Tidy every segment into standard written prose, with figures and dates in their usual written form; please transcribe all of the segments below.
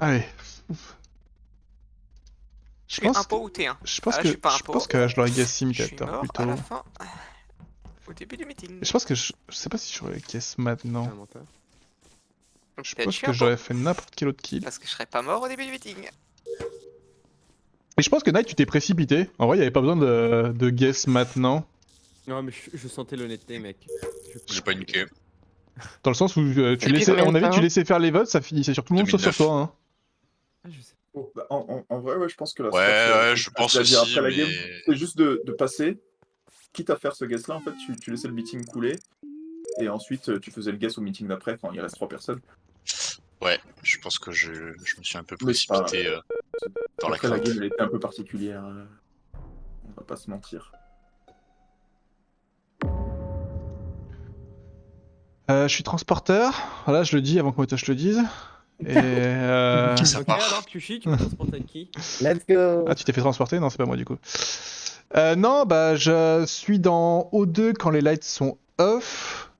Allez. Je suis impôt ou T1? Je pense Ah, que je suis pas je impôt. pense que je l'aurais guess Je suis simulator mort plutôt. à la fin. Au début du meeting. Je pense que je sais pas si j'aurais guess maintenant. Un menteur. Donc Je peut-être pense je suis que impôt. j'aurais fait n'importe quel autre kill. Parce que je serais pas mort au début du meeting. Et je pense que Knight, tu t'es précipité. En vrai, il y avait pas besoin de guess maintenant. Non, mais je sentais l'honnêteté, mec. J'ai paniqué. Dans le sens où tu Depuis laissais, à combien mon de avis, tu temps laissais faire les votes, ça finissait sur tout le monde sauf sur 2009. toi. Hein. Ah, je sais. Oh, bah, en vrai, ouais, je pense que la Ouais, ouais, je pense la dire aussi, après la game, mais... c'est juste de passer. Quitte à faire ce guess là, en fait, tu laissais le meeting couler. Et ensuite, tu faisais le guess au meeting d'après quand il reste 3 personnes. Ouais, je pense que je me suis un peu Mais c'est pas- précipité dans la Après, la crainte. game, elle était un peu particulière. On va pas se mentir. Je suis transporteur. Voilà, je le dis avant que moi je te le dise. Et Ça Ok, part. alors Kyushi, tu me transportes avec qui? Let's go. ah, tu t'es fait transporter? Non, c'est pas moi du coup. Non, bah je suis dans O2 quand les lights sont off.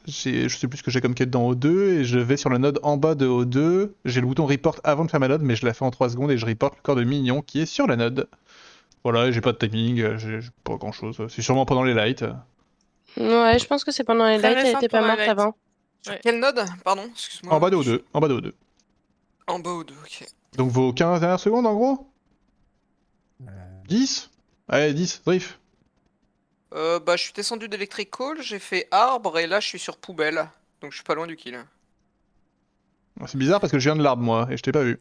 Je sais plus ce que j'ai comme quête dans O2 et je vais sur la node en bas de O2. J'ai le bouton report avant de faire ma node, mais je la fais en 3 secondes et je reporte le corps de Mignon qui est sur la node. Voilà, j'ai pas de timing, j'ai pas grand chose. C'est sûrement pendant les lights. Ouais, je pense que c'est pendant les Très lights, elle récente était pas pendant les morte lights. avant. Sur Ouais. quelle node? Pardon, excuse-moi. En bas de O2, en bas de O2. En bas ou 2, ok. Donc vos 15 dernières secondes en gros 10 Allez, 10, Drift. Bah je suis descendu d'Electrical, j'ai fait arbre et là je suis sur poubelle. Donc je suis pas loin du kill. C'est bizarre parce que je viens de l'arbre moi et je t'ai pas vu.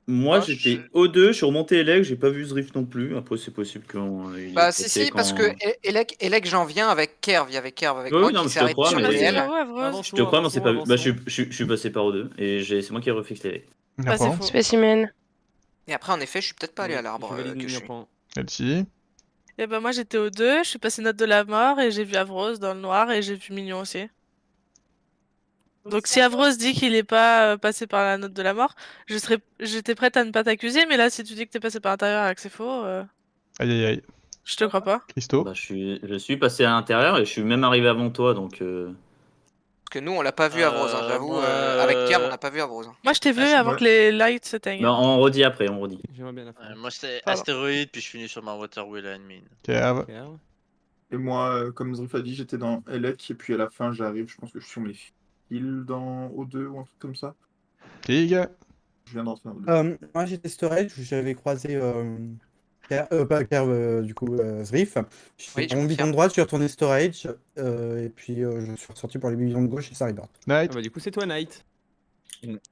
Moi Ah, j'étais O2, je suis remonté Elec, j'ai pas vu Zrift non plus. Après c'est possible qu'il Bah si, parce que Elec j'en viens avec Kerv, il y avait Kerv avec Oui, moi non, qui mais je s'est te arrêté crois, sur mais- le Ah, c'est DL. là, ouais, Avreuse. Je te crois, mais c'est pas. Bah, je suis passé par O2 et c'est moi qui ai refixé Elec. Bah, c'est faux. Spécimen. Et après en effet je suis peut-être pas allé à l'arbre Je valide que je le suis. point. Elsie. Et bah, moi j'étais au 2, je suis passé note de la mort et j'ai vu Avreuse dans le noir et j'ai vu Mignon aussi. Donc si Avreuse dit qu'il est pas passé par la note de la mort, j'étais prête à ne pas t'accuser, mais là si tu dis que t'es passé par l'intérieur et que c'est faux, Aïe aïe aïe. je te crois pas. Christo. Bah, je suis passé à l'intérieur et je suis même arrivé avant toi donc. Parce que nous on l'a pas vu Avreuse, hein, j'avoue. moi, Avec Kerv on n'a pas vu Avreuse. Hein. Moi je t'ai vu Ah, avant ouais. que les lights s'éteignent. Bah, on redit après, on redit. J'aimerais bien la faire. moi c'était Pardon. astéroïde, puis je finis sur ma water wheel and mine. Kev. Claire. Et moi, comme Zrif a dit, j'étais dans Elec. Et puis à la fin, j'arrive. Je pense que je suis sur mes fils dans O2 ou un truc comme ça. Tig. Je viens d'entrer dans O2. Moi j'étais storage, j'avais croisé pas Kerv, du coup Zrif. Je suis Oui, je en bidon confirme. de droite, je suis retourné storage et puis je suis ressorti pour les bidons de gauche et ça arrive. Night. Ah bah du coup c'est toi Knight.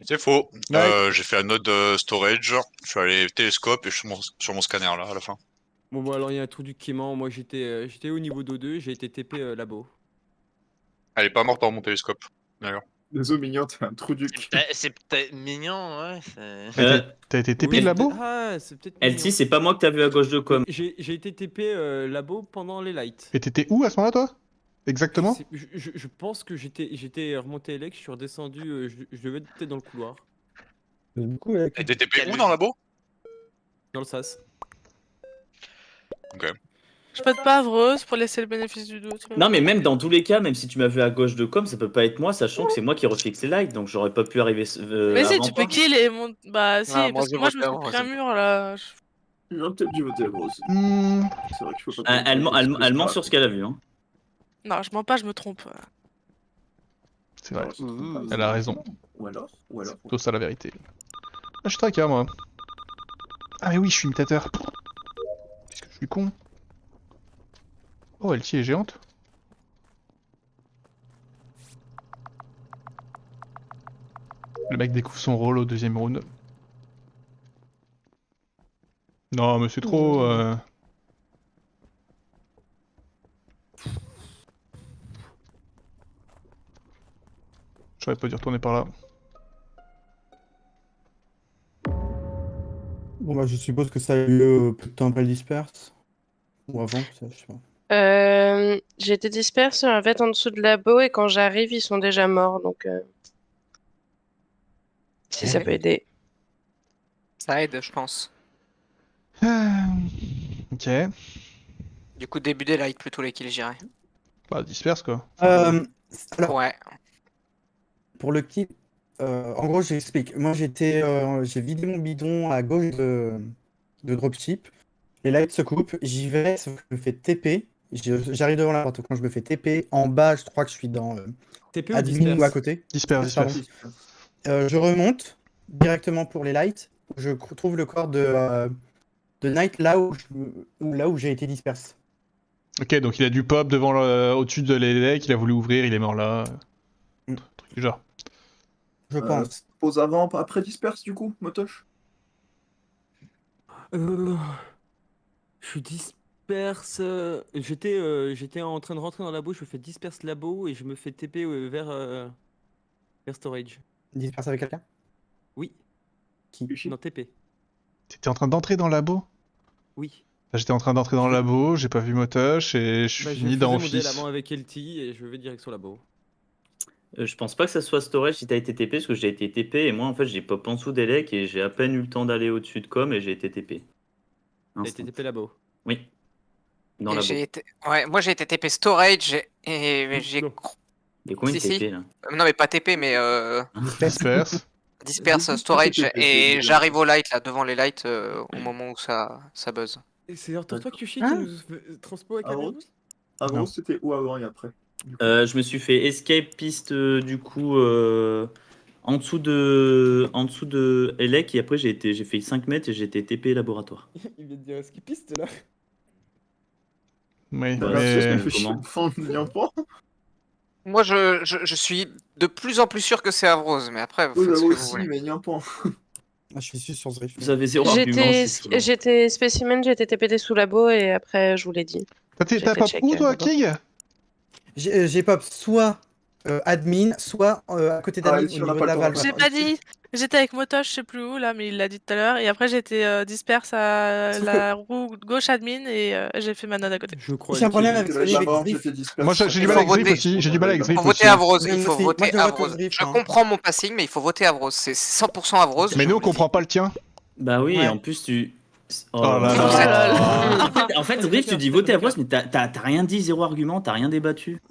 C'est faux. Ouais. J'ai fait un node storage, je suis allé télescope et je suis sur mon scanner là à la fin. Bon bah alors il y a un trou du Quément, moi j'étais au niveau d'O2, j'ai été TP labo. Elle est pas morte par mon télescope. D'ailleurs. Désolé, mignon, t'es un trou du cul. C'est peut-être mignon, ouais. c'est- T'as été TP Oui, de labo Ah c'est peut-être L6, mignon. c'est pas moi que t'as vu à gauche de com. J'ai été TP labo pendant les lights. Et t'étais où à ce moment-là toi Exactement Je pense que j'étais remonté Elec, je suis redescendu, je devais être peut-être dans le couloir, Du coup, Et t'es TP où dans le labo? dans le sas. Je peux pas Avreuse pour laisser le bénéfice du doute. Non mais même dans tous les cas, même si tu m'as vu à gauche de com, ça peut pas être moi, sachant que c'est moi qui refixe les lights, donc j'aurais pas pu arriver. Mais si, avant tu toi. peux kill et mon. Bah si, Ah, moi, parce que j'ai moi je me voté suis Avreuse, pris un c'est mur là. J'aurais peut-être dû voter Avreuse. Hmm. C'est vrai qu'il faut pas. Elle ment sur ce qu'elle a vu. Hein. Non, je mens pas, je me trompe. C'est vrai. Ouh. Elle a raison. Ou alors. C'est plutôt ça la vérité. Ah, je suis tracker moi. Ah mais oui, je suis imitateur. Puisque je suis con. Oh, Eltie est géante. Le mec découvre son rôle au deuxième round. Non, mais c'est trop... J'aurais pas dû retourner par là. Bon bah je suppose que ça a eu lieu peu de temps après le disperse. Ou avant, ça, je sais pas. J'ai été disperse en fait en dessous de labo et quand j'arrive, ils sont déjà morts donc. Si ça peut aider. Ça aide je pense. Ok. Du coup début des lights plutôt les kills j'irais. Bah disperse quoi. Alors, Ouais. pour le kill, En gros, j'explique. Moi, j'ai vidé mon bidon à gauche de dropship. Les lights se coupent, j'y vais, sauf que je me fais TP. J'arrive devant la porte. Quand je me fais TP, en bas, je crois que je suis dans TP ou admin ou disperse à côté. Disperse. Pardon. Je remonte directement pour les lights. Je trouve le corps de Knight là où j'ai été disperse. Ok, donc il a du pop devant au-dessus de l'élec, il a voulu ouvrir, il est mort là. Truc du genre. Je pense. Pause avant, après disperse du coup, Motoche. Je suis disperse. J'étais en train de rentrer dans le labo, je me fais disperse labo et je me fais TP vers storage. Disperse avec quelqu'un? Oui. Qui? Non, TP. T'étais en train d'entrer dans le labo? Oui. Bah, j'étais en train d'entrer dans le labo, j'ai pas vu Motoche et je suis Bah, fini je dans faisais mon Office. délamant avec LT et je vais direction labo. Je pense pas que ça soit storage si t'as été TP, parce que j'ai été TP et moi en fait j'ai pop en dessous d'Elec et j'ai à peine eu le temps d'aller au-dessus de com et j'ai été TP. T'as été TP labo. Oui. Dans Et labo. Ouais, moi j'ai été TP storage et j'ai. Et combien de Si, si. TP là? Non, mais pas TP, mais Disperse. disperse Ah, storage. TP, Et j'arrive au light là, devant les lights au moment où ça buzz. Et c'est alors toi qui Hein nous transpo avec Avant, Averus avant Non. c'était où avant et après? Je me suis fait escape piste du coup en dessous de Elec et après j'ai fait 5 mètres et j'ai été TP laboratoire. Il vient de dire skipiste là. Oui, Bah, Ouais, merci, mais... je me fais chier. comment Enfin, ne viens pas. Moi je suis de plus en plus sûr que c'est Avrose, mais après vous Oui, faites bah, ce moi que vous aussi, voulez. mais viens pas. Ah, je suis sûr sur Zrift. Vous avez zéro argument. J'étais spécimen, j'étais TPD sous labo et après je vous l'ai dit. J'ai T'as fait pop check, où toi, d'abord. King? J'ai pop soit admin, soit à côté Ah, d'admin ici, au on a niveau pas de le la temps. valve. J'ai pas dit. J'étais avec Motoche, je sais plus où là, mais il l'a dit tout à l'heure. Et après j'étais disperse à Sauf la roue gauche admin et j'ai fait ma node à côté. Je crois J'ai un problème J'étais avec là-bas, Zrift. j'étais dispersé. Moi j'ai du Il mal faut avec Zrift voter. aussi, j'ai du mal avec Il Zrift faut aussi. voter Avrose, Moi il faut aussi. Moi, voter je vote Avrose. Zrift, Je hein. comprends mon passing, mais il faut voter Avrose. C'est 100% Avrose. Mais je nous on vous le dis. comprend pas le tien. Bah oui, Ouais. et en plus tu. Oh là Vous là. êtes- En fait, Riff, tu dis voter à Bros, mais t'as rien dit, zéro argument, t'as rien débattu.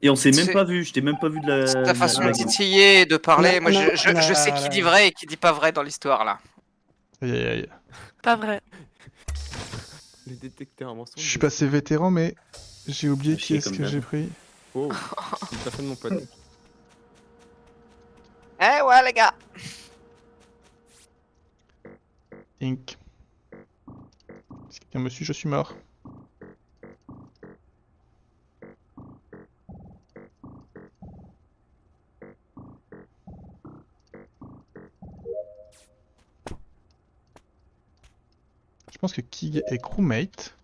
Et on s'est même C'est- pas vu, je t'ai même pas vu de la. C'est ta façon de de la game. titiller, de parler. Moi, je sais qui on a- dit vrai et qui dit pas vrai dans l'histoire là. Aïe aïe aïe. Pas vrai. Les détecteurs à mensonges. Je suis passé vétéran mais j'ai oublié Ah, qui chier est-ce comme que d'hab. j'ai pris. Oh, c'est une personne mon pote. Eh ouais les gars. Inc. Si quelqu'un me suit, je suis mort. Je pense que Kig est crewmate.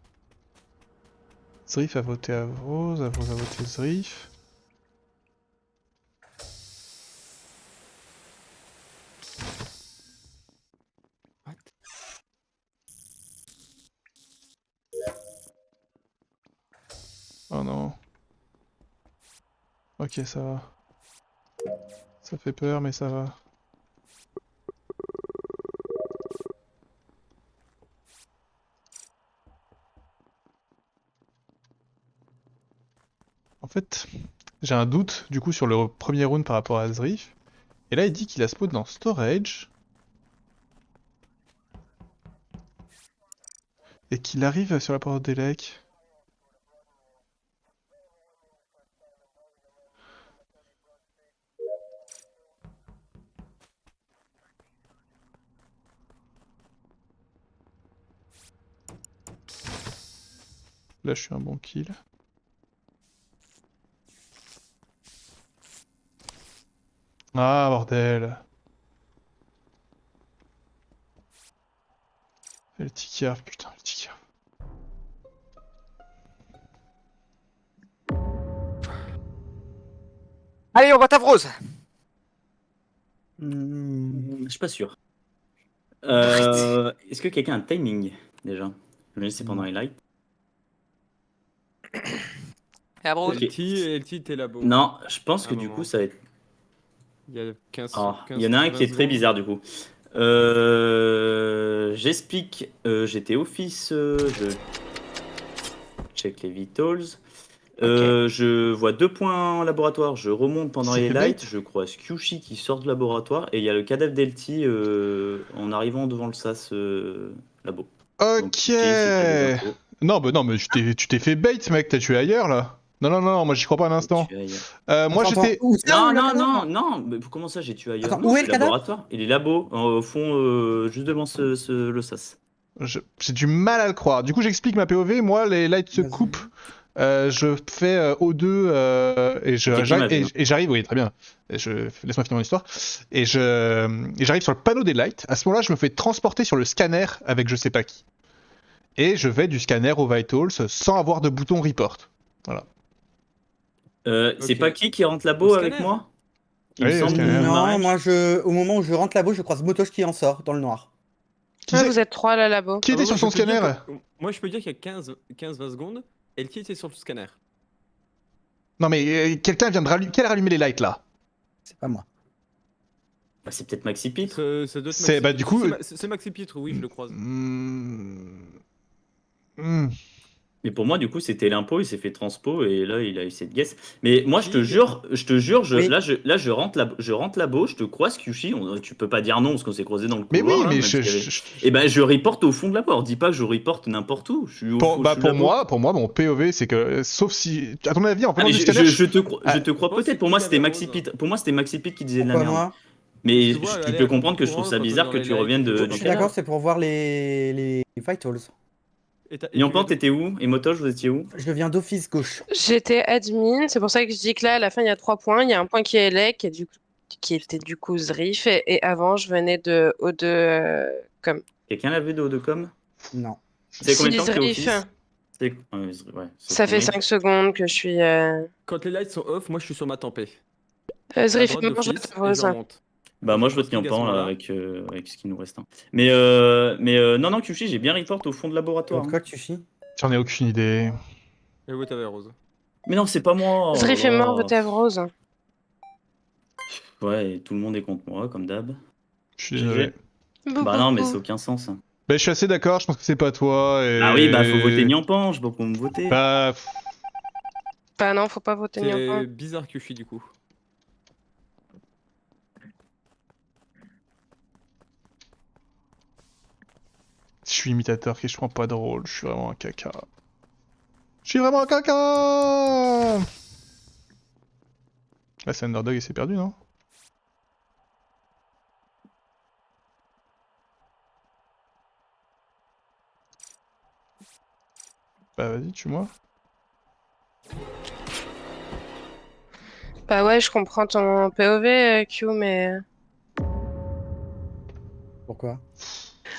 Zrif a voté Avrose a voté Zrif. What? Oh non. Ok, ça va. Ça fait peur, mais ça va. En fait, j'ai un doute du coup sur le premier round par rapport à Zrif. Et là, il dit qu'il a spawn dans Storage. Et qu'il arrive sur la porte d'Elec. Là, je suis un bon kill. Ah, bordel. Le ticard, putain, le ticard. Allez, on vote Avrose. Je suis pas sûr. Est-ce que quelqu'un a un timing déjà? Je vais laisser pendant les lights. Et Avrose. Ok. LT, t'es labo. Non, je pense À que un du moment. coup ça va être. Il y a 15 Il y en a un qui est très 20 bizarre du coup. J'explique. J'étais office. Je check les vitals. Je vois 2 points en laboratoire, je remonte pendant C'est les fait lights, bait. je croise Kyushi qui sort du laboratoire et il y a le cadavre d'Elti en arrivant devant le SAS labo. Donc Ok. Kyushi, si t'as des infos, Non, bah non, mais tu t'es fait bait, mec, t'as tué ailleurs, là. Non, non, non, non, moi j'y crois pas un instant. tu ailleurs. Moi Attends, j'étais... où ça, Non, où le non, cadavre non, mais comment ça j'ai tué ailleurs? Attends, Non, où est c'est le le cadavre laboratoire. Il est labo, au fond, juste devant le SAS. J'ai du mal à le croire. Du coup, j'explique ma POV. Moi, les lights se Vas-y. coupent. Je fais O2 Quelqu'un l'avait, hein. et j'arrive, oui, très bien. Laisse-moi finir mon histoire. Et j'arrive sur le panneau des lights. À ce moment-là, je me fais transporter sur le scanner avec je sais pas qui. Et je vais du scanner au Vitals sans avoir de bouton report. Voilà. C'est Ok. pas qui rentre labo Au avec scanner. moi? Il Oui, me au semble. scanner. Non, Marek. moi, au moment où je rentre là-bas, je croise Motosh qui en sort dans le noir. Qui, Ouais, c'est- vous êtes 3 à la labo. qui était sur son scanner? Moi, je peux dire qu'il y a 15-20 secondes, Elki était sur le scanner. Non, mais quelqu'un vient de rallumer. Qui a rallumé les lights là? C'est pas moi. Bah, c'est peut-être Maxi Pitre. Ça doit être C'est- Maxi bah, Pitre. du coup, C'est Maxi Pitre, oui, je le croise. Mais pour moi, du coup, c'était l'impôt, il s'est fait transpo et là, il a essayé de guess. Mais moi, je te Qui- jure, Oui. là, je rentre labo, je te croise, Kyushi. Tu peux pas dire non parce qu'on s'est croisé dans le Mais couloir. oui, là, mais même s'il y avait- je- Et ben, je reporte au fond de la porte. Dis pas que je reporte n'importe où. Je suis au fond. Bah, je suis labo. pour moi, mon POV, c'est que, sauf si, à ton avis, en Ah, parlant mais du scanner, je te crois Ah, peut-être. pense Pour moi, qu'il c'était avait Maxi rose. Pitre. Pour moi, c'était Maxi Pitre qui disait de la Pourquoi merde. moi Mais Je te vois tu aller peux à comprendre que je trouve contre-courant ça quand on est bizarre dans que les tu lights, reviennes je de. vois Je dans suis le d'accord, c'est pour voir les Vitals. Et Niampant, t'étais où? Et Motosh, vous étiez où? Je viens d'office gauche. J'étais admin, c'est pour ça que je dis que là, à la fin, il y a 3 points. Il y a un point qui est Elec, qui était du coup Zrif, et avant, je venais de O2 comme. Quelqu'un l'a vu de Haut-de-Com? Non. C'est combien de temps que t'es au Zrif. office? Ouais, Ça fait combien 5 secondes que je suis. Quand les lights sont off, moi je suis sur ma tempée. Zrif, À droite il mange la d'office, et rose. je remonte. Bah moi je vote pense qu'il Niampant gasse là, moi, avec ce qui nous reste. Hein. Mais non non Kyushi, j'ai bien report au fond de laboratoire. Donc Hein. quoi, Tushi? j'en ai aucune idée. Et ouais, t'avais rose. Mais non c'est pas moi. Oh Zrif là est mort, là. votez à rose. Ouais et tout le monde est contre moi comme d'hab. Je suis désolé. Bah non mais ça n'a aucun sens. Hein. Bah, je suis assez d'accord, je pense que c'est pas toi. Et... Ah oui bah faut voter Niampant, je sais pas pour me voter. Bah, Bah non, faut pas voter C'est Niampant. bizarre que je suis du coup. je suis imitateur, que je prends pas de rôle, je suis vraiment un caca. Je suis vraiment un caca. Là, c'est Underdog et c'est perdu, non? Bah, vas-y, tue-moi. Bah ouais, je comprends ton POV, Q, mais. Pourquoi?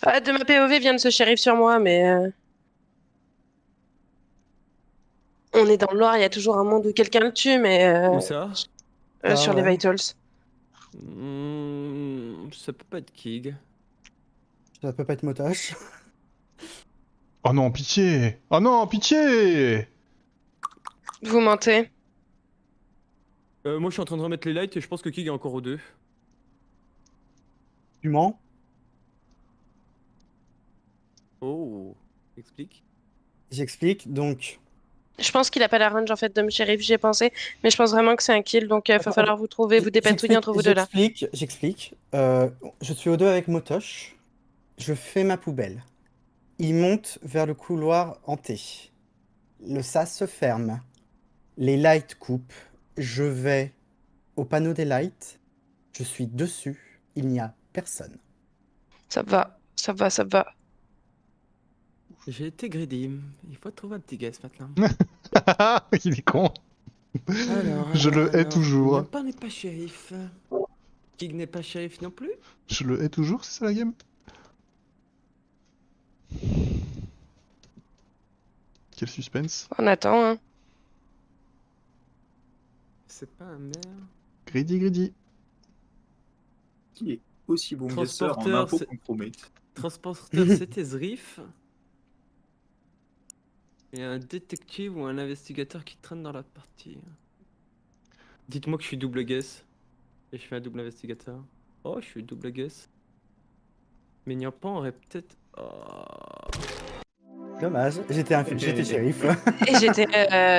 Ah, de ma POV vient de ce shérif sur moi, mais. On est dans le noir, il y a toujours un monde où quelqu'un le tue, mais. Où ça? Ah, Sur les ouais. Vitals. Ça peut pas être Kig. Ça peut pas être Motosh. Oh non, pitié! Oh non, pitié! Vous mentez. Moi je suis en train de remettre les lights et je pense que Kig est encore au 2. Tu mens? Oh, explique. J'explique. Donc, Je pense qu'il a pas la range en fait de shérif, j'y ai pensé, mais je pense vraiment que c'est un kill, donc il va falloir vous trouver, vous dépatouiller entre vous deux là. J'explique. Je suis au 2 avec Motosh. Je fais ma poubelle. Il monte vers le couloir hanté. Le sas se ferme. Les lights coupent. Je vais au panneau des lights. Je suis dessus. Il n'y a personne. Ça va, ça va, ça va. J'ai été greedy. Il faut trouver un petit guess maintenant. Il est con. Alors, Je le hais toujours. Niampant n'est pas shérif. Kig n'est pas shérif non plus. Je le hais toujours, c'est ça la game? Quel suspense. On attend, hein. C'est pas un maire. Greedy, greedy. Qui est aussi bon guesseur en Transporteur, info c'est- qu'on promet. Transporteur, c'était Zrif. Et un détective ou un investigateur qui traîne dans la partie. Dites-moi que je suis double guess. Et je fais un double investigateur. Oh, je suis double guess. Mais Niampant aurait peut-être. Oh. Dommage, j'étais shérif. Et j'étais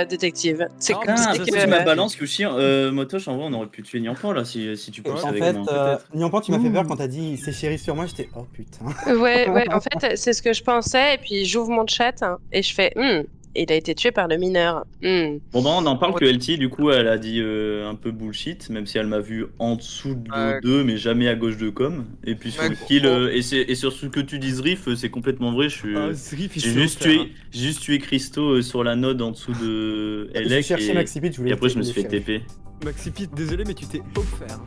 détective. C'est Non, comme mais ça ça, Si c'est tu que. m'as balance, Kushi, Motoche, en vrai, on aurait pu tuer Niampan là si tu poussais En avec fait, moi. Niampan, tu m'as fait peur quand t'as dit c'est shérif sur moi, j'étais oh putain. Ouais, en fait, c'est ce que je pensais. Et puis j'ouvre mon chat et je fais il a été tué par le mineur. Bon bah on en parle que LT du coup elle a dit un peu bullshit, même si elle m'a vu en dessous de O2 mais jamais à gauche de com. Et puis sur le kill, et sur ce que tu dis Zrif, c'est complètement vrai, j'ai juste tué Christo sur la node en dessous de Je Elec cherchais Maxipit, je voulais et après je me le suis fait shérif. TP. Maxipit, désolé, mais tu t'es offert.